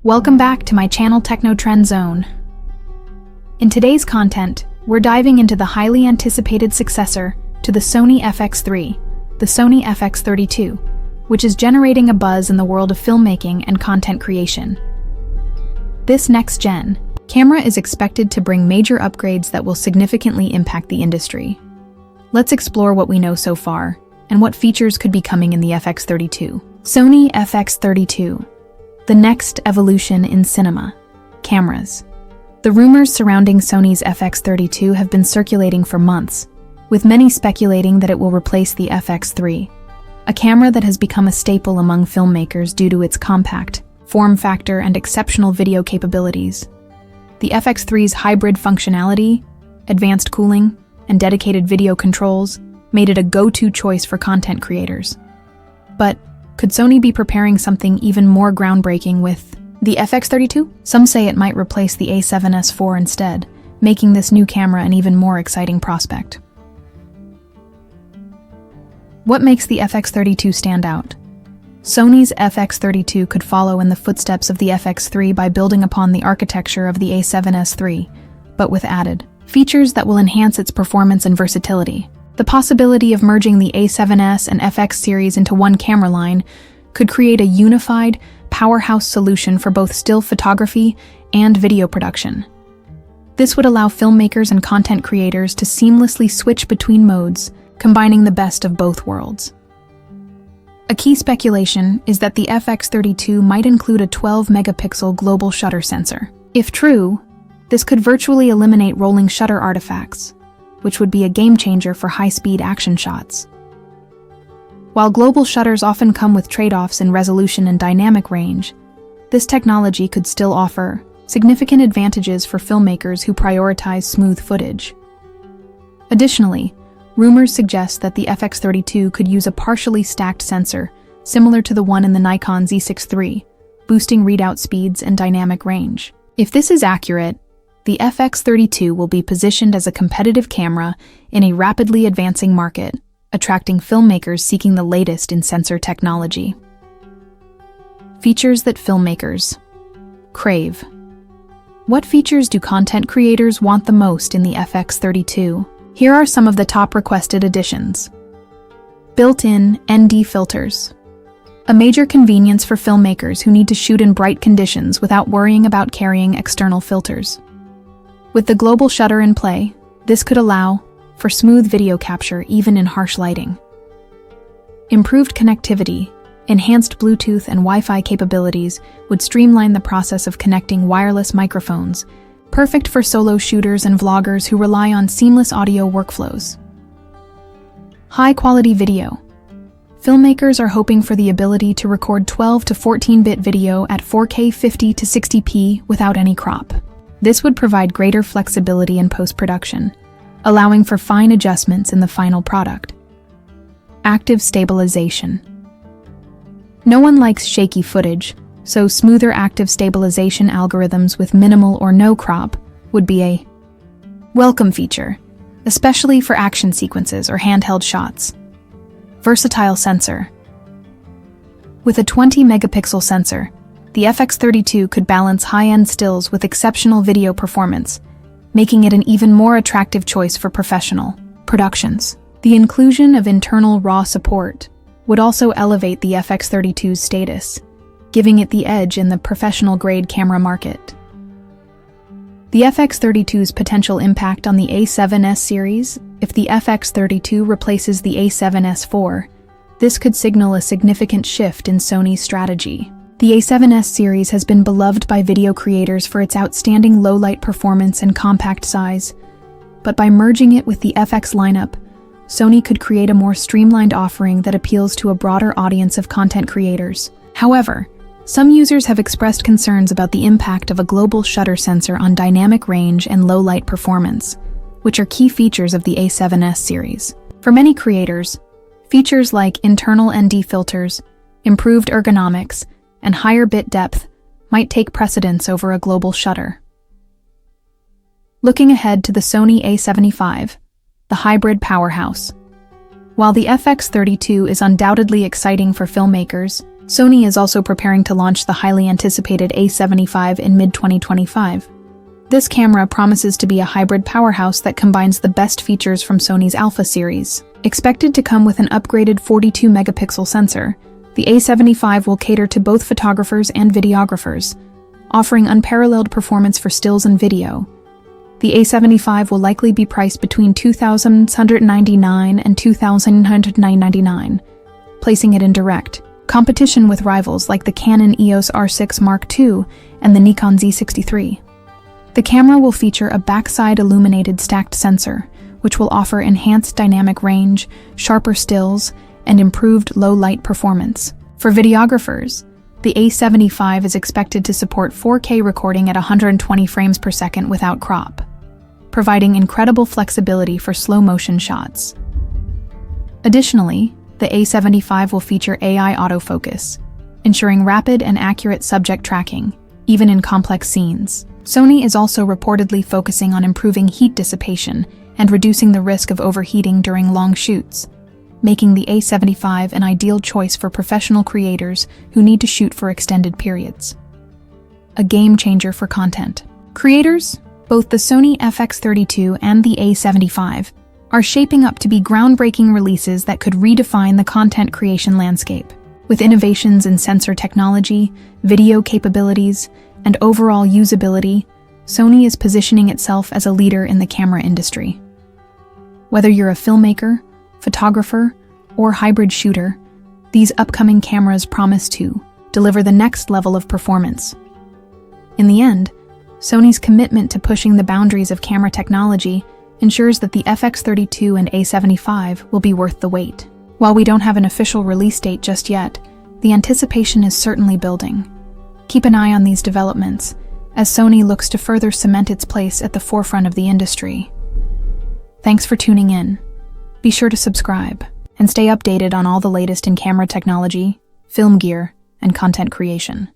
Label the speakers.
Speaker 1: Welcome back to my channel Techno Trend Zone. In today's content, we're diving into the highly anticipated successor to the Sony FX3, the Sony FX32, which is generating a buzz in the world of filmmaking and content creation. This next-gen camera is expected to bring major upgrades that will significantly impact the industry. Let's explore what we know so far and what features could be coming in the FX32. Sony FX32, the next evolution in cinema cameras. The rumors surrounding Sony's FX32 have been circulating for months, with many speculating that it will replace the FX3, a camera that has become a staple among filmmakers due to its compact form factor and exceptional video capabilities. The FX3's hybrid functionality, advanced cooling, and dedicated video controls made it a go-to choice for content creators. But could Sony be preparing something even more groundbreaking with the FX32? Some say it might replace the A7S IV instead, making this new camera an even more exciting prospect. What makes the FX32 stand out? Sony's FX32 could follow in the footsteps of the FX3 by building upon the architecture of the A7S III, but with added features that will enhance its performance and versatility. The possibility of merging the A7S and FX series into one camera line could create a unified, powerhouse solution for both still photography and video production. This would allow filmmakers and content creators to seamlessly switch between modes, combining the best of both worlds. A key speculation is that the FX32 might include a 12-megapixel global shutter sensor. If true, this could virtually eliminate rolling shutter artifacts, which would be a game-changer for high-speed action shots. While global shutters often come with trade-offs in resolution and dynamic range, this technology could still offer significant advantages for filmmakers who prioritize smooth footage. Additionally, rumors suggest that the FX32 could use a partially stacked sensor similar to the one in the Nikon Z6 III, boosting readout speeds and dynamic range. If this is accurate, the FX32 will be positioned as a competitive camera in a rapidly advancing market, attracting filmmakers seeking the latest in sensor technology. Features that filmmakers crave. What features do content creators want the most in the FX32? Here are some of the top requested additions. Built-in ND filters. A major convenience for filmmakers who need to shoot in bright conditions without worrying about carrying external filters. With the global shutter in play, this could allow for smooth video capture even in harsh lighting. Improved connectivity, enhanced Bluetooth and Wi-Fi capabilities would streamline the process of connecting wireless microphones, perfect for solo shooters and vloggers who rely on seamless audio workflows. High-quality video. Filmmakers are hoping for the ability to record 12 to 14-bit video at 4K 50 to 60p without any crop. This would provide greater flexibility in post-production, allowing for fine adjustments in the final product. Active stabilization. No one likes shaky footage, so smoother active stabilization algorithms with minimal or no crop would be a welcome feature, especially for action sequences or handheld shots. Versatile sensor. With a 20-megapixel sensor, the FX32 could balance high-end stills with exceptional video performance, making it an even more attractive choice for professional productions. The inclusion of internal RAW support would also elevate the FX32's status, giving it the edge in the professional-grade camera market. The FX32's potential impact on the A7S series. If the FX32 replaces the A7S IV, this could signal a significant shift in Sony's strategy. The A7S series has been beloved by video creators for its outstanding low-light performance and compact size, but by merging it with the FX lineup, Sony could create a more streamlined offering that appeals to a broader audience of content creators. However, some users have expressed concerns about the impact of a global shutter sensor on dynamic range and low-light performance, which are key features of the A7S series. For many creators, features like internal ND filters, improved ergonomics, and higher bit depth might take precedence over a global shutter. Looking ahead to the Sony A75, the hybrid powerhouse. While the FX32 is undoubtedly exciting for filmmakers, Sony is also preparing to launch the highly anticipated A75 in mid-2025. This camera promises to be a hybrid powerhouse that combines the best features from Sony's Alpha series. Expected to come with an upgraded 42-megapixel sensor, the A75 will cater to both photographers and videographers, offering unparalleled performance for stills and video. The A75 will likely be priced between $2,199 and $2,999, placing it in direct competition with rivals like the Canon EOS R6 Mark II and the Nikon Z63. The camera will feature a backside illuminated stacked sensor, which will offer enhanced dynamic range, sharper stills, and improved low-light performance. For videographers, the A75 is expected to support 4K recording at 120 frames per second without crop, providing incredible flexibility for slow-motion shots. Additionally, the A75 will feature AI autofocus, ensuring rapid and accurate subject tracking, even in complex scenes. Sony is also reportedly focusing on improving heat dissipation and reducing the risk of overheating during long shoots, making the A75 an ideal choice for professional creators who need to shoot for extended periods. A game changer for content creators, both the Sony FX32 and the A75 are shaping up to be groundbreaking releases that could redefine the content creation landscape. With innovations in sensor technology, video capabilities, and overall usability, Sony is positioning itself as a leader in the camera industry. Whether you're a filmmaker, photographer, or hybrid shooter, these upcoming cameras promise to deliver the next level of performance. In the end, Sony's commitment to pushing the boundaries of camera technology ensures that the FX32 and A75 will be worth the wait. While we don't have an official release date just yet, the anticipation is certainly building. Keep an eye on these developments, as Sony looks to further cement its place at the forefront of the industry. Thanks for tuning in. Be sure to subscribe and stay updated on all the latest in camera technology, film gear, and content creation.